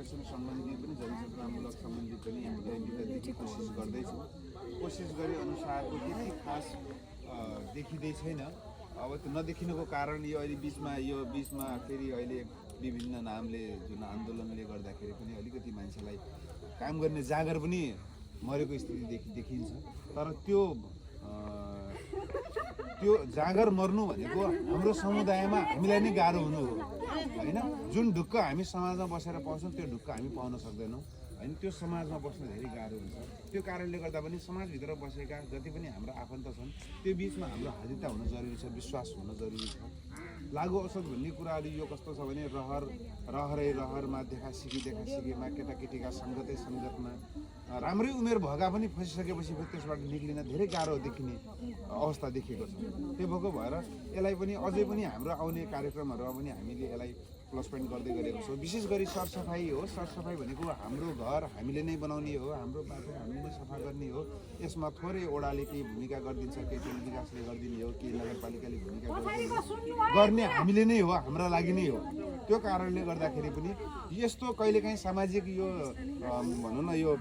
निर्देशन सम्बन्धी पनि जनचेतनामूलक सम्बन्धी पनि हामीले अहिले कोसिस गर्दैछौँ। कोसिस गरे अनुसारको त्यति खास देखिँदै छैन। अब त्यो नदेखिनुको कारण यो अहिले बिचमा फेरि अहिले विभिन्न नामले जुन आन्दोलनले गर्दाखेरि पनि अलिकति मान्छेलाई काम गर्ने जागर पनि मरेको स्थिति देखिन्छ। तर त्यो जागर मर्नु भनेको हाम्रो समुदायमा हामीलाई नै गाह्रो हुनु हो होइन। जुन ढुक्क हामी समाजमा बसेर पाउँछौँ त्यो ढुक्क हामी पाउन सक्दैनौँ होइन। त्यो समाजमा बस्न धेरै गाह्रो हुन्छ। त्यो कारणले गर्दा पनि समाजभित्र बसेका जति पनि हाम्रो आफन्त छन् त्यो बिचमा हाम्रो हाजिरता हुन जरुरी छ, विश्वास हुन जरुरी छ। लागु औषध भन्ने कुराहरू यो कस्तो छ भने रहरमा देखासिकीमा केटाकेटीका सङ्गतमा राम्रै उमेर भएका पनि फसिसकेपछि त्यसबाट निक्लिन धेरै गाह्रो देखिने अवस्था देखिएको छ। त्यो भएको भएर यसलाई पनि अझै पनि हाम्रो आउने कार्यक्रमहरूमा पनि हामीले यसलाई प्लस पोइन्ट गर्दै गरेको छौँ। विशेष गरी सरसफाइ हो। सरसफाइ भनेको हाम्रो घर हामीले नै बनाउने हो, हाम्रो बाटो हामीले नै सफा गर्ने हो। यसमा थोरै ओडाले केही भूमिका गरिदिन्छ, केही टोल विकासले गरिदिने हो, केही नगरपालिकाले भूमिका गर्ने हामीले नै हो, हाम्रा लागि नै हो। त्यो कारणले गर्दाखेरि पनि यस्तो कहिलेकाहीँ सामाजिक यो भनौँ न यो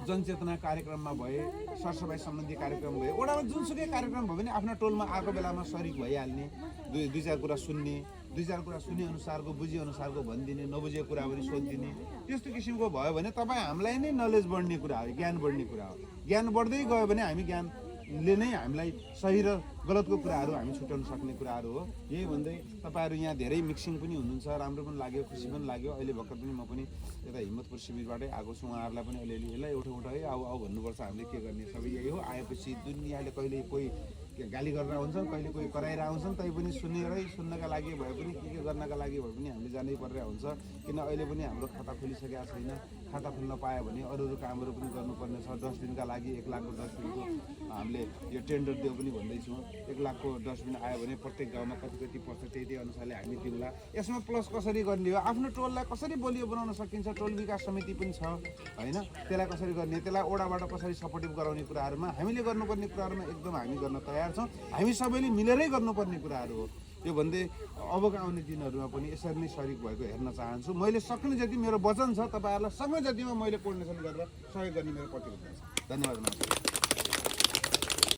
जनचेतना कार्यक्रममा भए, सरसफाइ सम्बन्धी कार्यक्रम भए, ओडामा जुनसुकै कार्यक्रम भयो भने आफ्ना टोलमा आएको बेलामा सरिक भइहाल्ने, दुई चार कुरा सुन्ने अनुसारको बुझे अनुसारको भनिदिने, नबुझेको कुरा पनि सोधिदिने, त्यस्तो किसिमको भयो भने तपाईँ हामीलाई नै नलेज बढ्ने कुरा हो, ज्ञान बढ्ने कुरा हो। ज्ञान बढ्दै गयो भने हामी ज्ञानले नै हामीलाई सही र गलतको कुराहरू हामी छुट्याउन सक्ने कुराहरू हो। यही भन्दै तपाईँहरू यहाँ धेरै मिक्सिङ पनि हुनुहुन्छ, राम्रो पनि लाग्यो, खुसी पनि लाग्यो। अहिले भर्खर पनि म पनि यता हिम्मतपुर शिविरबाटै आएको छु। उहाँहरूलाई पनि अलिअलि यसलाई उठ है आऊ भन्नुपर्छ, हामीले के गर्ने सबै यही हो। आएपछि दुनियाँले कहिले कोही गाली गरेर आउँछन्, कहिले कोही कराएर आउँछन्, तै पनि सुन्नका लागि भए पनि के गर्नका लागि भए पनि हामीले जानै परेर हुन्छ। किन अहिले पनि हाम्रो खाता खोलिसकेका छैन। खाता खोल्न पायो भने अरू कामहरू पनि गर्नुपर्ने छ। डस्टबिनका लागि 1 लाखको डस्टबिनको हामीले यो टेन्डर दियो पनि भन्दैछौँ। 1 लाखको डस्टबिन आयो भने प्रत्येक गाउँमा कति पर्छ त्यही अनुसारले हामी दिउँला। यसमा प्लस कसरी गर्ने हो, आफ्नो टोललाई कसरी बलियो बनाउन सकिन्छ, टोल विकास समिति पनि छ होइन। त्यसलाई कसरी गर्ने, त्यसलाई ओडाबाट कसरी सपोर्टिभ गराउने कुराहरूमा हामीले गर्नुपर्ने कुराहरूमा एकदम हामी गर्न तयार छौँ। हामी सबैले मिलेरै गर्नुपर्ने कुराहरू हो। यो भन्दै अबका आउने दिनहरूमा पनि यसरी नै सरिक भएको हेर्न चाहन्छु। मैले सक्ने जति मेरो वचन छ, तपाईँहरूलाई सक्ने जतिमा मैले कोर्डिनेसन गरेर सहयोग गर्ने मेरो प्रतिबद्धता छ। धन्यवाद।